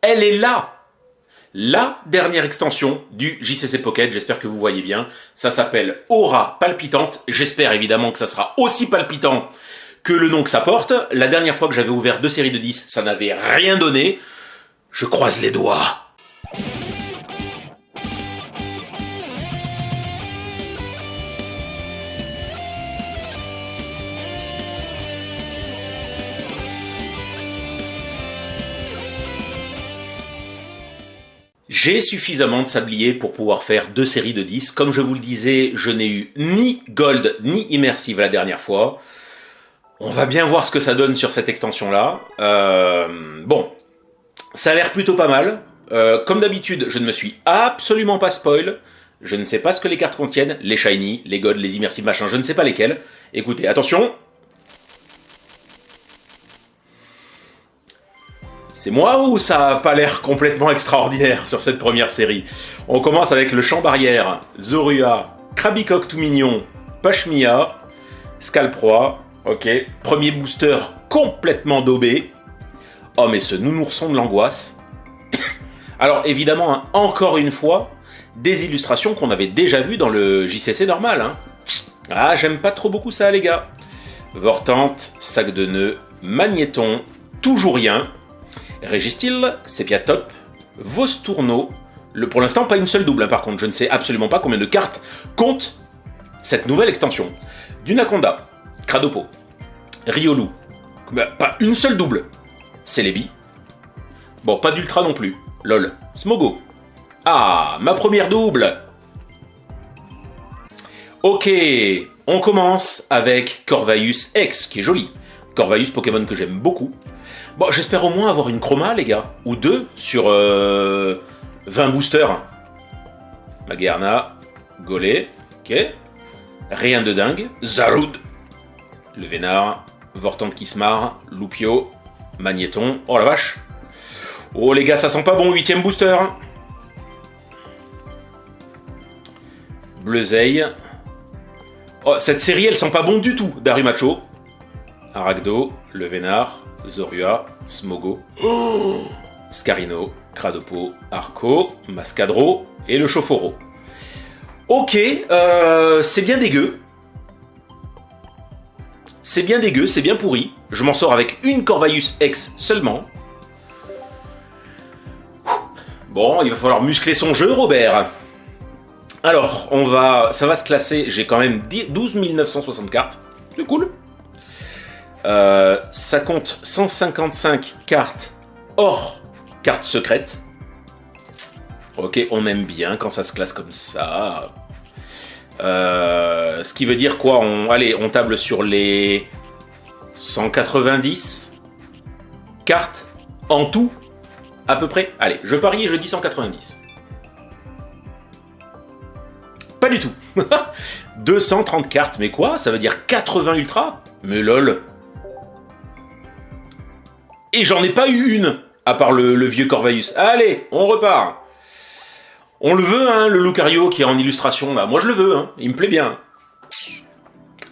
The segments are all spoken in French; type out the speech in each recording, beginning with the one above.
Elle est là. La dernière extension du JCC Pocket, j'espère que vous voyez bien. Ça s'appelle Aura Palpitante. J'espère évidemment que ça sera aussi palpitant que le nom que ça porte. La dernière fois que j'avais ouvert 2 séries de 10, ça n'avait rien donné. Je croise les doigts. J'ai suffisamment de sablier pour pouvoir faire 2 séries de 10. Comme je vous le disais, je n'ai eu ni Gold ni Immersive la dernière fois. On va bien voir ce que ça donne sur cette extension-là. Bon, ça a l'air plutôt pas mal. Comme d'habitude, je ne me suis absolument pas spoil. Je ne sais pas ce que les cartes contiennent. Les shiny, les gold, les immersive, machin, je ne sais pas lesquels. Écoutez, attention. C'est moi ou ça n'a pas l'air complètement extraordinaire sur cette première série? On commence avec le champ barrière, Zorua, Krabicoque tout mignon, Pashmia, Scalproie, ok. Premier booster complètement daubé. Oh mais ce nounourson de l'angoisse. Alors évidemment, hein, encore une fois, des illustrations qu'on avait déjà vues dans le JCC normal. Hein. Ah, j'aime pas trop beaucoup ça les gars. Vortante, sac de nœuds, magnéton, toujours rien. Régistil, Sépiatop, Vostourneau, pour l'instant pas une seule double hein, par contre, je ne sais absolument pas combien de cartes compte cette nouvelle extension. Dunaconda, Cradopo, Riolu, pas une seule double, Celebi, bon pas d'ultra non plus, lol, Smogo, ah ma première double. Ok, on commence avec Corvaeus X, qui est joli, Corvaeus Pokémon que j'aime beaucoup. Bon, j'espère au moins avoir une chroma, les gars. Ou 2 sur 20 boosters. Magearna, Golé, ok. Rien de dingue. Zarude, le Vénard, Vortante qui se marre, Loupio, Magnéton. Oh la vache. Oh les gars, ça sent pas bon, 8ème booster. Bleuzeille. Oh, cette série, elle sent pas bon du tout. Darumacho, Aragdo, le Vénard, Zorua, Smogo, Scarino, Cradopo, Arco, Mascadro et le Chaufforo. Ok, c'est bien dégueu. C'est bien dégueu, c'est bien pourri. Je m'en sors avec une Corvaeus X seulement. Bon, il va falloir muscler son jeu, Robert. Alors, ça va se classer. J'ai quand même 12 960 cartes. C'est cool. Ça compte 155 cartes hors cartes secrètes. Ok, on aime bien quand ça se classe comme ça. Ce qui veut dire quoi? On table sur les 190 cartes en tout, à peu près. Allez, je parie et je dis 190. Pas du tout. 230 cartes, mais quoi? Ça veut dire 80 ultra? Mais lol. Et j'en ai pas eu une, à part le vieux Corvaeus. Allez, on repart. On le veut, hein, le Lucario qui est en illustration, là. Moi, je le veux, hein. Il me plaît bien.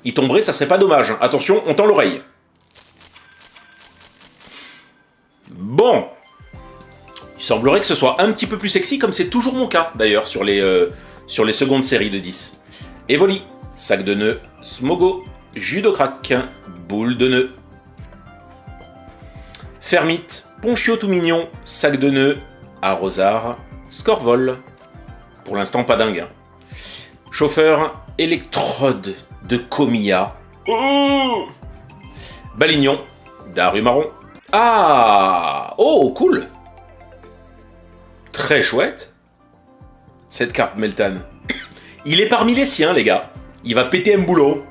Il tomberait, ça serait pas dommage. Attention, on tend l'oreille. Bon. Il semblerait que ce soit un petit peu plus sexy, comme c'est toujours mon cas, d'ailleurs, sur les secondes séries de 10. Evoli, sac de nœuds, Smogo, Judocrac, boule de nœuds. Fermite, Ponchio tout mignon, sac de nœuds, Arrosard, Scorvol. Pour l'instant, pas dingue. Hein. Chauffeur, Électrode de Comia. Oh Balignon, Darumarron. Ah oh, cool. Très chouette. Cette carte Meltan. Il est parmi les siens, les gars. Il va péter un boulot.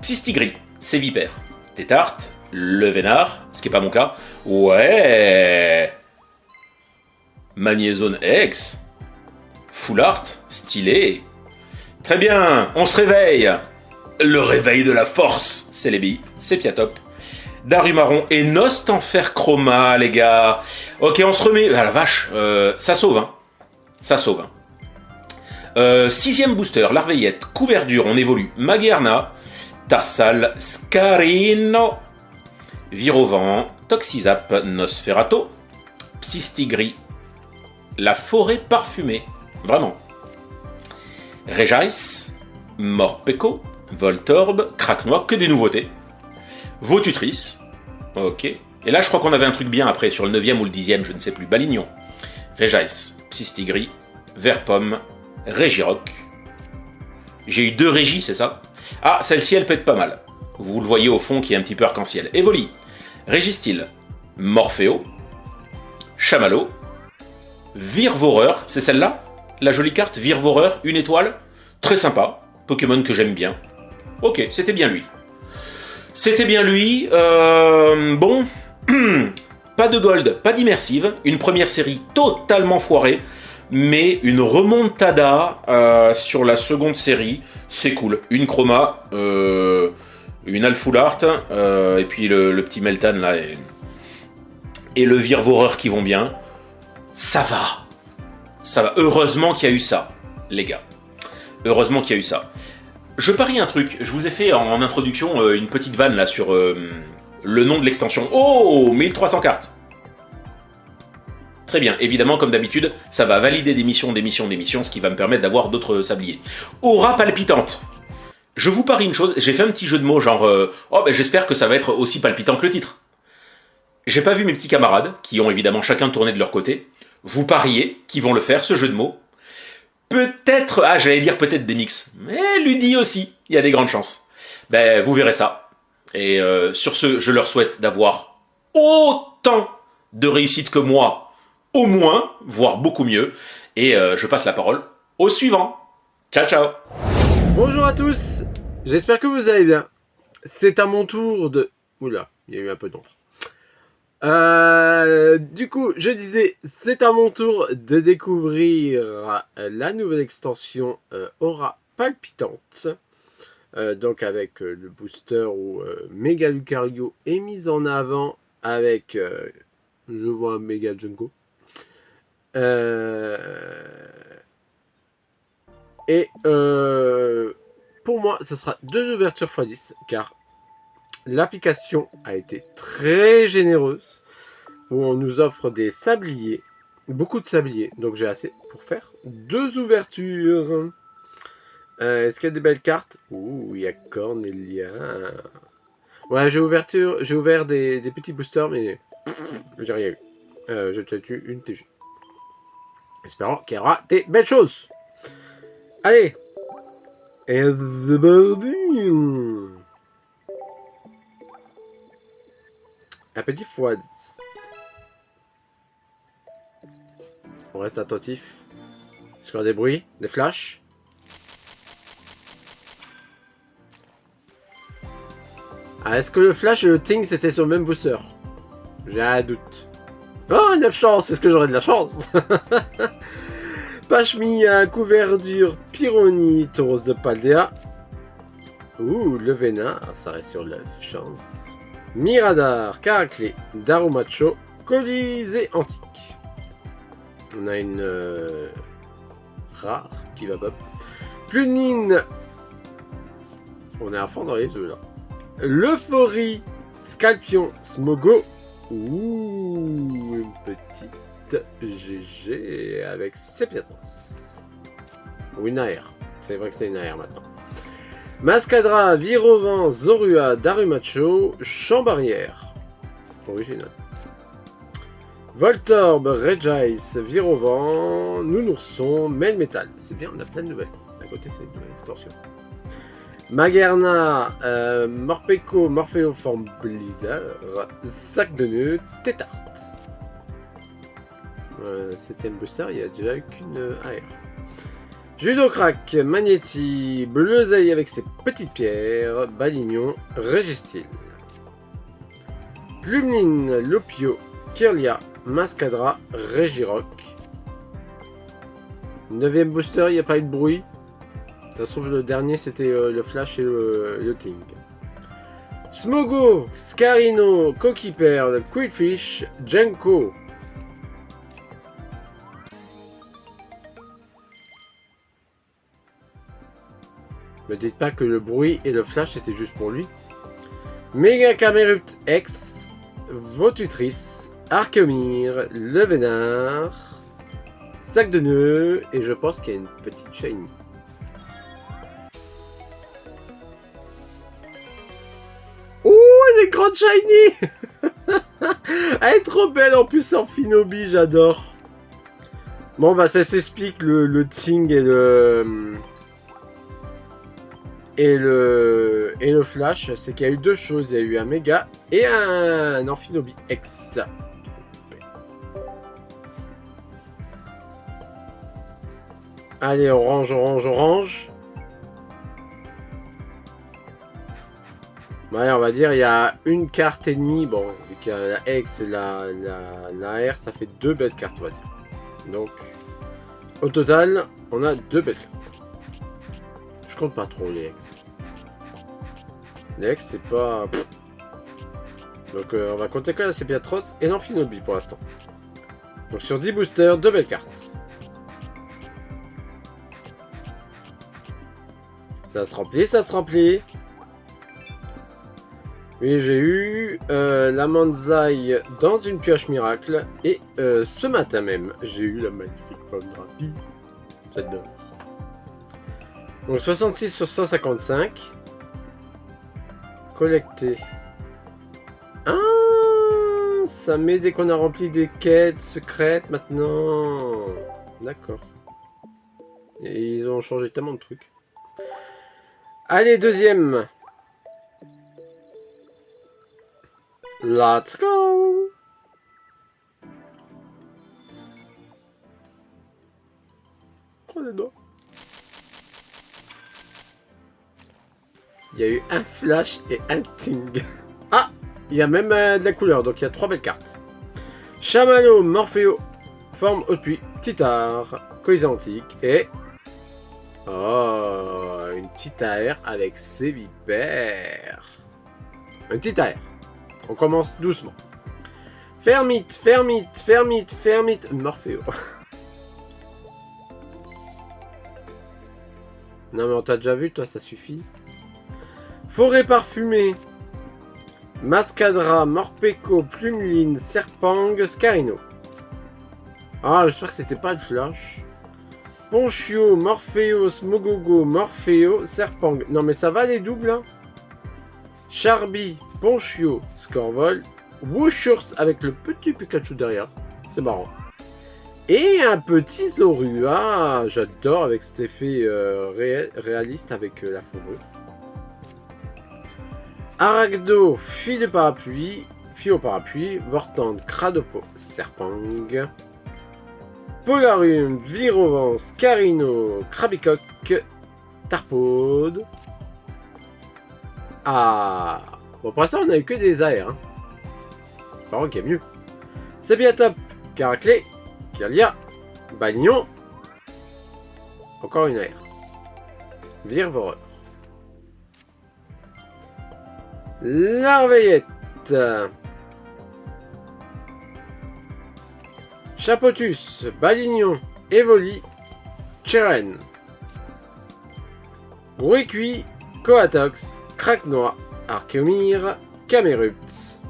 Psystigris, c'est Vipère. Tétarte, le Vénard, ce qui n'est pas mon cas. Ouais. Magnézone X. Full Art, stylé. Très bien, on se réveille. Le réveil de la force. Celebi, Sépiatop, Darumarron et Nost en fer chroma, les gars. Ok, on se remet. Ah la vache, ça sauve, hein. Ça sauve. Hein. 6ème booster, Larveillette, Couverdure, on évolue. Magearna, Tarsal, Scarino, Virovent, Toxizap, Nosferato, Psystigris, la forêt parfumée, vraiment. Regis, Morpeko, Voltorb, Craquenois, que des nouveautés. Votutrice, ok. Et là, je crois qu'on avait un truc bien après, sur le 9e ou le 10e, je ne sais plus. Balignon, Regis, Psystigris, Verpomme, Régirock. J'ai eu 2 Régis, c'est ça? Ah, celle-ci, elle peut être pas mal. Vous le voyez au fond, qui est un petit peu arc-en-ciel. Evoli, Régistil, Morpheo, Chamallow, Virvoreur, c'est celle-là? La jolie carte, Virvoreur, 1 étoile. Très sympa, Pokémon que j'aime bien. Ok, c'était bien lui. C'était bien lui. Bon, pas de gold, pas d'immersive. Une première série totalement foirée. Mais une remontada sur la seconde série, c'est cool. Une chroma, une Alfull Art, et puis le petit Meltan là, et le Virvoreur qui vont bien. Ça va. Ça va. Heureusement qu'il y a eu ça, les gars. Heureusement qu'il y a eu ça. Je parie un truc. Je vous ai fait en introduction une petite vanne là sur le nom de l'extension. Oh, 1300 cartes. Très bien, évidemment, comme d'habitude, ça va valider des missions, ce qui va me permettre d'avoir d'autres sabliers. Aura palpitante. Je vous parie une chose, j'ai fait un petit jeu de mots genre oh ben j'espère que ça va être aussi palpitant que le titre. J'ai pas vu mes petits camarades, qui ont évidemment chacun tourné de leur côté. Vous pariez qu'ils vont le faire, ce jeu de mots. Peut-être, j'allais dire peut-être des mix, mais Ludi aussi, il y a des grandes chances. Ben, vous verrez ça. Et sur ce, je leur souhaite d'avoir autant de réussite que moi, au moins, voire beaucoup mieux. Et je passe la parole au suivant. Ciao, ciao. Bonjour à tous, j'espère que vous allez bien. C'est à mon tour de... Oula, il y a eu un peu d'ombre. Du coup, je disais, c'est à mon tour de découvrir la nouvelle extension Aura Palpitante. Donc avec le booster où Mega Lucario est mis en avant avec, je vois un Mega Junko. Pour moi, ce sera 2 ouvertures x10 car l'application a été très généreuse où on nous offre des sabliers, beaucoup de sabliers, donc j'ai assez pour faire 2 ouvertures. Est-ce qu'il y a des belles cartes? Ouh, il y a Cornelia. Ouais, j'ai ouvert des petits boosters, mais j'ai rien eu. J'ai peut-être eu une TG. Espérons qu'il y aura des belles choses. Allez. Et the body. Un petit x10. On reste attentif. Est-ce qu'il y a des bruits? Des flashs? Ah, est-ce que le flash et le ting c'était sur le même booster? J'ai un doute. Oh, 9 chances! Est-ce que j'aurais de la chance? Pashmia, couverture, Pyrrhony, Tauros de Paldea. Ouh, le Vénin, ça reste sur 9 chances. Miradar, Caraclé, Darumacho, Colisée Antique. On a une rare qui va pop. Plunine. On est à fond dans les œufs là. L'Euphorie, Scalpion, Smogo. Ouh, une petite GG avec Sepiatos. Ou une AR. C'est vrai que c'est une AR maintenant. Mascadra, Virovan, Zorua, Darumacho, Chambarrière. Original. Voltorb, Regis, Virovan, Nounourson, Melmetal. C'est bien, on a plein de nouvelles. À côté, c'est une nouvelle extension. Magerna, Morpeko, Morphéoforme Blizzard, Sac de nœuds, Tétart. C'était un booster, il y a déjà eu qu'une AR. Judocrac, Magnéti, Bleuzeil avec ses petites pierres, Balignon, Régistil. Plumline, Lopio, Kirlia, Mascadra, Régirock. 9ème booster, il n'y a pas eu de bruit. Ça se trouve, le dernier c'était le Flash et le Ting. Smogo, Scarino, Coquille-Perle, Quillfish, Jenko. Me dites pas que le bruit et le Flash c'était juste pour lui. Mega Camerupt X, Votutrice, Archemir, le Vénard, sac de nœuds, et je pense qu'il y a une petite shiny. Oh, elle est grande shiny. Elle est trop belle en plus en Finobi, j'adore. Bon bah ça s'explique le Ting et le Flash, c'est qu'il y a eu deux choses, il y a eu un Méga et un Amphinobi X. Allez, orange, orange, orange. Ouais, on va dire il y a une carte et demie. Bon, vu qu'il y a la X et la R, ça fait deux belles cartes, on va dire. Donc, au total, on a deux belles cartes. Je compte pas trop les X. Les X, c'est pas... Donc, on va compter que la Sépiatros et l'Amphinobi pour l'instant. Donc, sur 10 boosters, deux belles cartes. Ça se remplit, ça se remplit. Oui, j'ai eu la Manzai dans une pioche miracle. Et ce matin même, j'ai eu la magnifique pomme Drapi. J'adore. Donc 66 sur 155. Collecté. Ah, ça met dès qu'on a rempli des quêtes secrètes maintenant. D'accord. Et ils ont changé tellement de trucs. Allez, deuxième. Let's go. Prends les doigts. Il y a eu un flash et un ting. Ah, il y a même de la couleur, donc il y a trois belles cartes. Chamallow, Morpheo, forme haute pluie, Titar, Colisée antique et... Oh, une petite AR avec ses vipères. Un petit AR. On commence doucement. Fermite, fermite, fermite, fermite, Morpheo. Non mais on t'a déjà vu, toi, ça suffit. Forêt parfumée. Mascadra, Morpeko, Plumeline, Serpang, Scarino. Ah, j'espère que c'était pas le flash. Ponchio, Morpheo, Smogogo, Morpheo, Serpang. Non mais ça va les doubles hein. Charby, Ponchio, Scorvol, Wooshurs avec le petit Pikachu derrière. C'est marrant. Et un petit Zorua. J'adore avec cet effet réaliste avec la fourrure. Arachdo, fille de parapluie, fille au parapluie, Vortande, Cradopo, Serpang. Polarium, Virovance, Carino, Krabicoc, Tarpaude. Ah. Bon, pour l'instant, on a eu que des AR. Hein. Par contre, il y a mieux. C'est bien top. Caraclé, Kirlia, Balignon. Encore une AR. Virvoreur. Larveillette. Chapotus, Balignon, Evoli, Cheren. Grouécuit, Coatox, Craquenois, Archemir, Camerupt.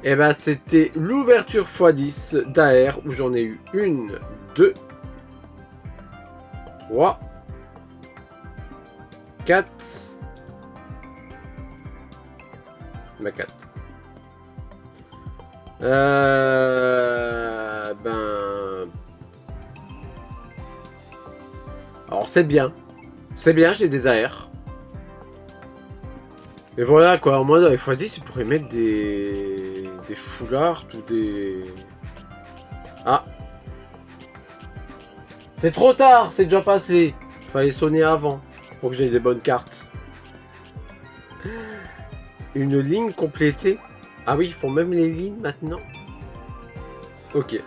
Et ben c'était l'ouverture x10 d'AR où j'en ai eu 1, 2, 3, 4. Ma 4. Ben... Alors c'est bien. C'est bien, j'ai des AR. Et voilà quoi, au moins dans les x10, ils pourraient mettre des foulards ou des... Ah. C'est trop tard, c'est déjà passé. Fallait sonner avant pour que j'ai des bonnes cartes. Une ligne complétée. Ah oui, ils font même les lignes maintenant. Ok.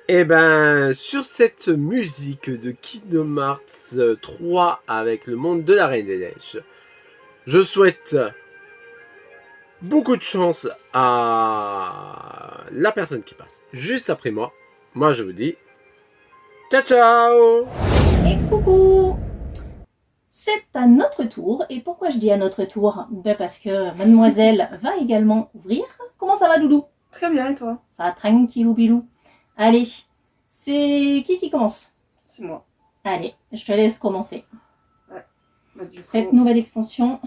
Et ben, sur cette musique de Kingdom Hearts 3 avec le monde de la Reine des Neiges, je souhaite beaucoup de chance à la personne qui passe juste après moi. Moi, je vous dis ciao ciao. Et coucou! C'est à notre tour. Et pourquoi je dis à notre tour? Parce que mademoiselle va également ouvrir. Comment ça va, Doudou? Très bien, et toi? Ça va tranquillou bilou. Allez, c'est qui commence? C'est moi. Allez, je te laisse commencer. Bah, du Cette coup, nouvelle extension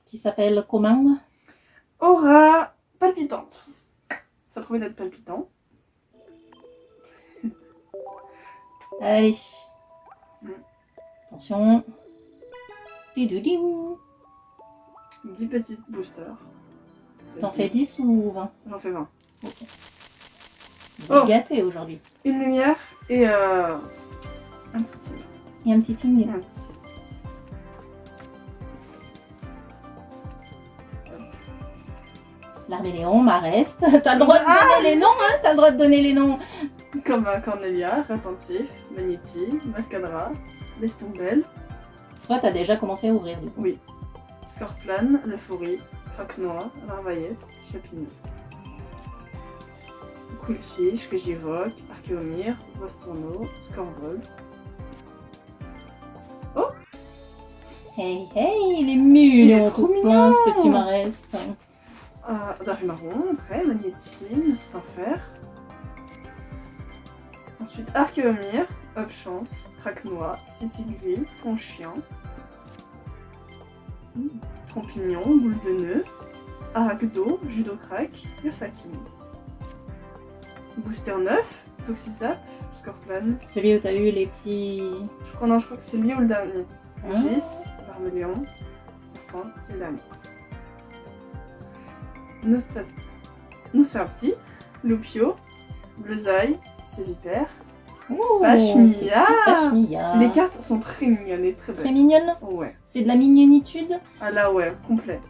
qui s'appelle comment? aura palpitante. Ça promet d'être palpitant. Allez. Mm. Attention. Tidoudim. 10 petites boosters. T'en fais 10 ou 20? J'en fais 20. Ok. Vous êtes Oh. gâtés aujourd'hui. Une lumière et un petit tigre. Et un petit Et ting. un petit tigre. L'arméléon, Marest. T'as le droit de donner les noms, hein? T'as le droit de donner les noms. Comme Cornelia, Attentif, Magnéti, Mascadra, Lestombel, Toi, t'as déjà commencé à ouvrir du coup. oui, Scorpion, L'Euphorie, Craque-Noir, Larvaillette, Chapignon. Coolfish, que j'évoque, Archéomir, Vostourneau, Scorvol. Hey, hey, il est mignon, Il est trop tout plein, mignon. ce petit Marest. Darumarron, après, Magnétine, c'est enfer. Ensuite, Archéomir, Chance, Craque-Noir, Citigris, Ponchien. Trompignon, Boule de Nœud, Arachdo, Judocrac, Ursaking. Booster 9, Toxisap, Scorpion. Celui où t'as eu les petits... Je crois que c'est lui ou le dernier. Ah. Gis, Barméléon, Serpent, c'est le dernier. Nosferati, Lupio, Bleuzaï, c'est Vipère. Ouh, Pashmia. petite Pashmia. Les cartes sont très mignonnes et très Très belles. mignonne. Oh ouais. C'est de la mignonitude. Ah là ouais, complet.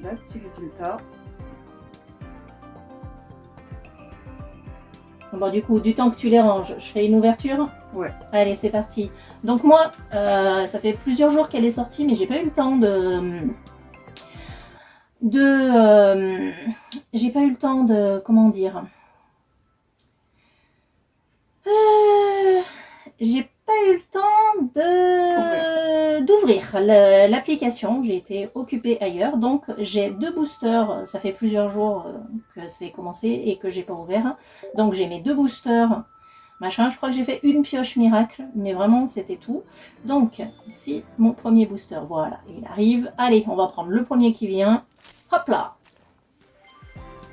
Là, petit résultat. Bon, du coup, du temps que tu les ranges, je fais une ouverture. Ouais. Allez, c'est parti. Donc moi, ça fait plusieurs jours qu'elle est sortie, mais j'ai pas eu le temps j'ai pas eu le temps de... Comment dire? J'ai pas eu le temps d'ouvrir l'application. J'ai été occupée ailleurs. Donc j'ai 2 boosters. Ça fait plusieurs jours que c'est commencé et que j'ai pas ouvert. Donc j'ai mes 2 boosters. Machin, je crois que j'ai fait une pioche miracle, mais vraiment c'était tout. Donc, si mon premier booster, voilà, il arrive. Allez, on va prendre le premier qui vient. Hop là!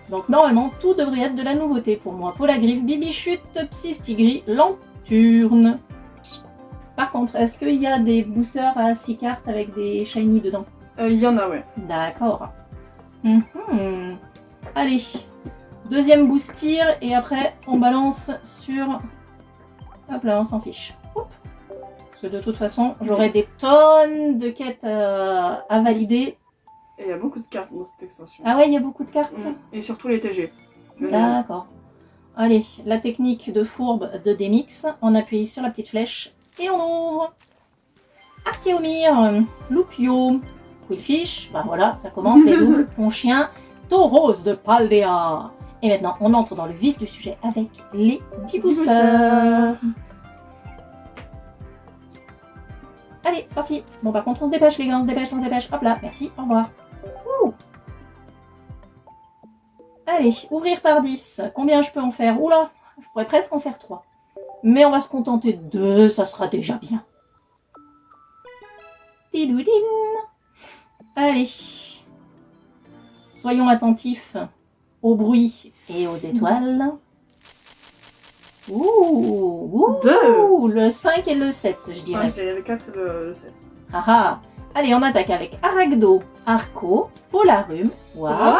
Donc normalement, tout devrait être de la nouveauté pour moi. Polagriffe, Bibichute, Psystigris, Lanturne. Par contre, est-ce qu'il y a des boosters à 6 cartes avec des shiny dedans? Il y en a, ouais. D'accord. Mhm. Allez, deuxième boostir et après on balance sur... Hop là, on s'en fiche. Hop. Parce que de toute façon, j'aurai des tonnes de quêtes à valider. Et il y a beaucoup de cartes dans cette extension. Ah ouais, il y a beaucoup de cartes. Et surtout les TG. D'accord. Allez, la technique de fourbe de Demix. On appuie sur la petite flèche et on ouvre. Archéomir, Lupio, Quillfish. Bah voilà, ça commence les doubles. Mon chien, Tauros de Paldea. Et maintenant, on entre dans le vif du sujet avec les 10 boosters. Allez, c'est parti. Bon, par contre, on se dépêche, les gars, on se dépêche. Hop là, merci, au revoir. Ouh. Allez, ouvrir par 10. Combien je peux en faire? Oula, je pourrais presque en faire 3. Mais on va se contenter de 2, ça sera déjà bien. Tidoudim. Allez. Soyons attentifs au bruit et aux étoiles. Ouh, 2. Le 5 et le 7, je Ouais, dirais. je dirais le 4 et le 7. Ah ah. Allez, on attaque avec Arachdo, Arco, Polarum. Waouh,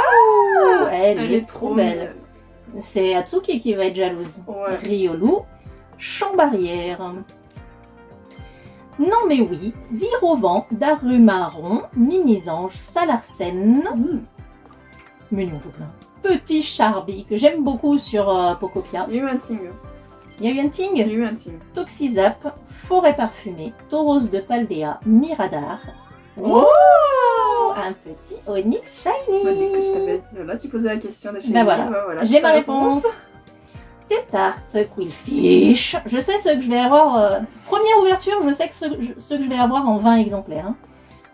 elle est trop belle. mignonne. C'est Atsuki qui va être jalouse. Ouais. Riolu, Champ Barrière. Non mais oui, Virovent, Darumarron, Minisange, Salarsen, mignon tout plein. Petit Charby que j'aime beaucoup sur Pocopia. Il y a eu un ting. Il y a eu un ting. Il y a eu un ting. Toxizap, Forêt Parfumée, Tauros de Paldea, Miradar. Oh, Un petit Onyx Shiny. bah, du coup, je t'avais. Là, tu posais la question des Ben voilà. J'ai ma réponse. Tétarte, Quillfish. Je sais ce que je vais avoir. Première ouverture, je sais que ce que je vais avoir en 20 exemplaires. Hein.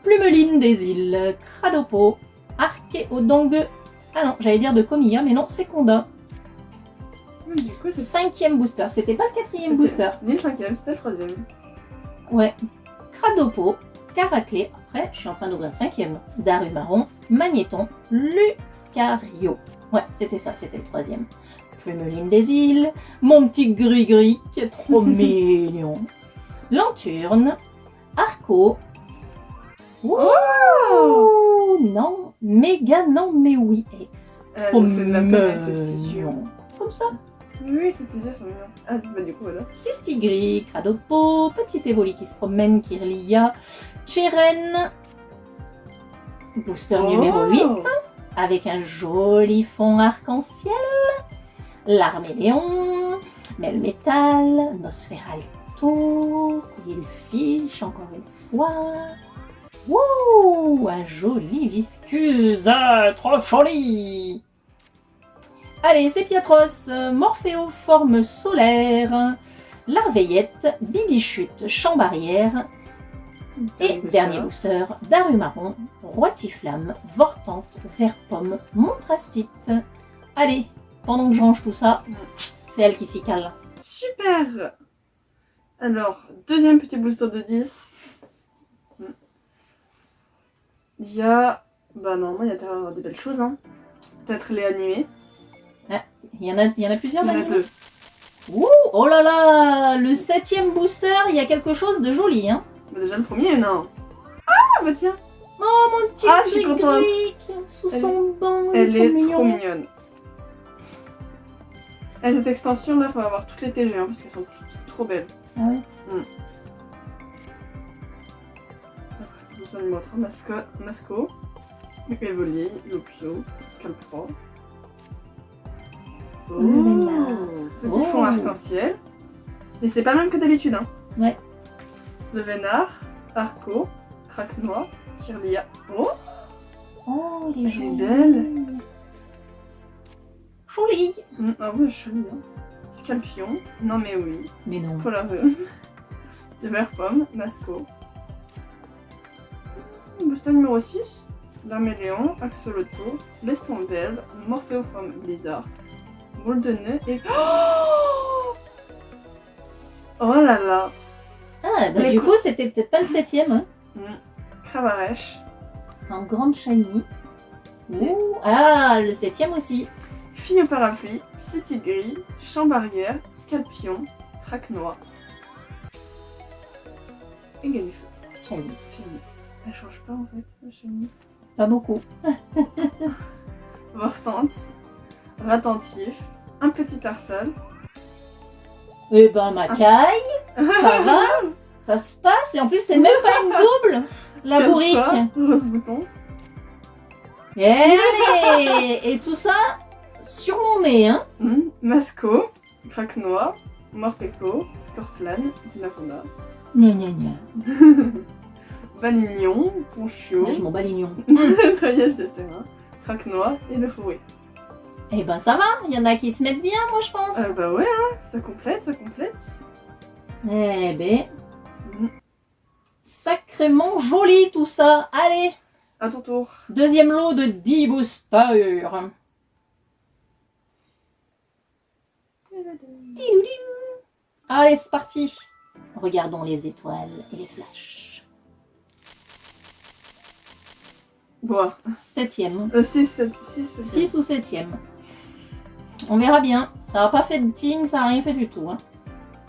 Plumeline des îles, Cradopo, Archéodongue. Ah non, j'allais dire de Comilla, mais non, c'est Conda. Du coup, c'est 5e booster, c'était pas le 4e booster. Ni le 5e, c'était le 3e. Ouais. Cradopo, Caraclé, après je suis en train d'ouvrir le 5e. Darumaron, Magnéton, Lucario. Ouais, c'était ça, c'était le 3e. Plumeline des îles, mon petit gris-gris qui est trop mignon. Lanturne, Arco. Oh non, méga non, mais oui, ex. Elle Trop nous fait de la peine avec ses petits yeux. mignon. Comme ça. Oui, ces petits yeux sont mignons. Ah, bah du coup, voilà. Cistigris, Cradopo, petit évoli qui se promène, Kirlia, Cheren, booster numéro 8, avec un joli fond arc-en-ciel, l'Arméléon, Melmetal, Nosferalto, Quillfish, encore une fois. Wouh, un joli viscuse, trop joli. Allez, c'est Piatros, Morphéo, forme solaire, Larveillette, Bibichute, Chambarrière, et dernier booster, Darumaron, Roitiflamme, Vortante, Verpomme, Montracite. Allez, pendant que je range tout ça, c'est elle qui s'y cale. Super. Alors, deuxième petit booster de 10. Il y a... Bah normalement, il y a des belles choses, hein. Peut-être les animés. Il y en a plusieurs Il y en a d'animés. 2. Ouh, oh là là, le 7e booster, il y a quelque chose de joli, hein. Bah déjà le premier, non. Ah bah tiens. Oh mon petit Ah, je suis contente. sous son banc, Elle trop est mignon. trop mignonne. Et cette extension là, faut avoir toutes les TG hein, parce qu'elles sont toutes trop belles. Ah ouais. Booster numéro 3, Masco, Evoli, Lopio, Scalpro. Oh, petit Oh. fond arc-en-ciel. Et c'est pas le même que d'habitude, hein. Ouais. Le Vénard, Arco, Craque-Noix, Kirlia. Oh, Oh, les elle est jolis. belle. Joli. Ah ouais, joli, hein. Scalpion, non mais oui. Mais non. Polareux. De Verpomme, Masco. Booster numéro 6. Darméléon, Axolotl, Lestombelle, Morphéoforme Blizzard, Boule de nœud et... Oh là là. Ah, bah Mais du quoi- coup, c'était peut-être pas le 7e, hein. Cravarèche. En grande shiny. Si. Ouh. Ah, le 7e aussi. Fille au parapluie, City Gris, Chambarrière, Scalpion, Craque-Noix. Et Galifeu. Shiny. Shiny. Elle change pas en fait, la Shiny. Pas beaucoup. Vortante, Ratentif, un petit Tarsal. Eh ben, ma caille, ça va, ça se passe, et en plus, c'est même pas une double, la bourrique. Rose bouton. Et allez, et tout ça sur mon nez, hein. Masco, Craque-Noix, Morpeko, Scorplane, Dinaconda. Gna gna gna. Vanignon, Ponchio, Là, je m'en bats les lions. Nettoyage de terrain, Craque-Noix et le fourré. Eh ben, ça va, il y en a qui se mettent bien, moi, je pense. Bah ouais, hein, ça complète, ça complète. Eh ben, sacrément joli tout ça. Allez, À ton tour. deuxième lot de 10 boosters. Allez, c'est parti. Regardons les étoiles et les flashs. Bon, 7e. 6 6 ou 7e. On verra bien. Ça n'a pas fait de team, ça n'a rien fait du tout. Hein.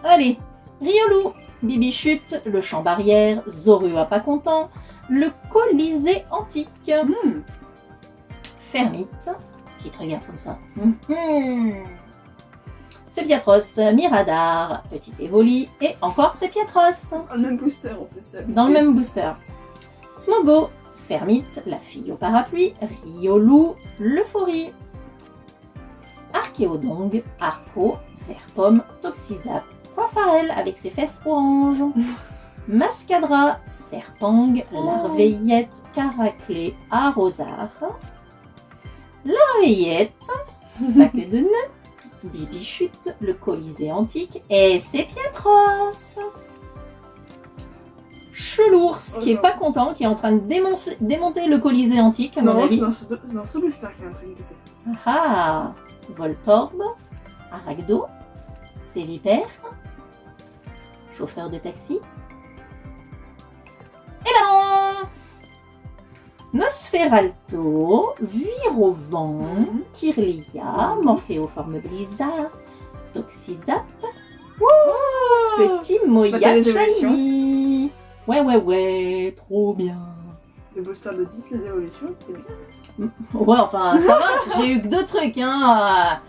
Allez, Riolu, Bibichute, le champ barrière, Zorua pas content, le Colisée antique, Fermite, qui te regarde comme ça. Sepiatros, Miradar, Petit Évoli et encore Sepiatros. Dans le même booster en plus. ça. Dans le même booster. Smogo, Fermite, la fille au parapluie, Riolu, l'euphorie. Archéodongue, Arco, Verpomme, Toxizap, Poifarel avec ses fesses orange. Mascadra, Serpang, Larveillette, Caraclé, Arrosard. Larveillette, Sac de nœud, Bibichute, le Colisée antique et Sepiatros. Chelours Oh, qui est non. pas content, qui est en train de démonter le Colisée antique, à mon Non, c'est avis. dans ce booster qu'il y a un truc de côté. Ah, Voltorb, Aragdo, Sévipère, chauffeur de taxi. Et ben non! Nosferalto, Virovent, Kirlia, Morphéoforme Blizzard, Toxizap, Petit Moya Bataille des Shiny. Ouais, trop bien. Des boosters de 10, les évolutions, c'est bien. Ouais, enfin, ça va, j'ai eu que 2 trucs, hein.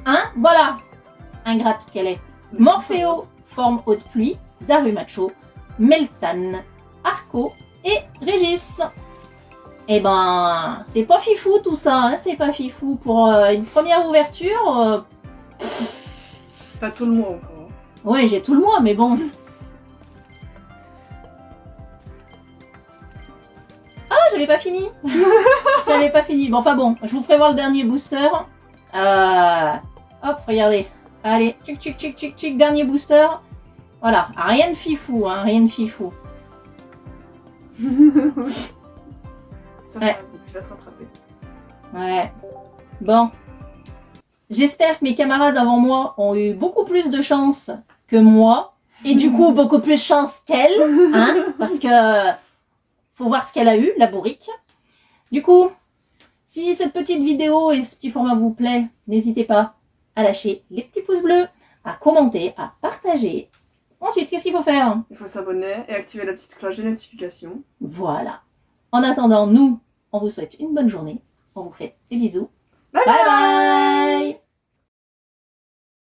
Hein, voilà. Ingrate qu'elle est. Morphéo, forme haute pluie, Darumacho, Meltan, Arco et Régis. Eh ben, c'est pas fifou tout ça, hein, c'est pas fifou. Pour une première ouverture, Pas tout le mois encore. ouais, j'ai tout le mois, mais bon. Ah, j'avais pas fini. J'avais pas fini. Bon, enfin bon, je vous ferai voir le dernier booster. Hop, regardez. Allez, tchic, dernier booster. Voilà, rien de fifou, hein, rien de fifou. Ça Ouais. va, tu vas te rattraper. Ouais. Bon. J'espère que mes camarades avant moi ont eu beaucoup plus de chance que moi. Et du coup, beaucoup plus de chance qu'elle. Hein, parce que faut voir ce qu'elle a eu, la bourrique. Du coup, si cette petite vidéo et ce petit format vous plaît, n'hésitez pas à lâcher les petits pouces bleus, à commenter, à partager. Ensuite, qu'est-ce qu'il faut faire? Il faut s'abonner et activer la petite cloche de notification. Voilà. En attendant, nous, on vous souhaite une bonne journée. On vous fait des bisous. Bye Bye bye.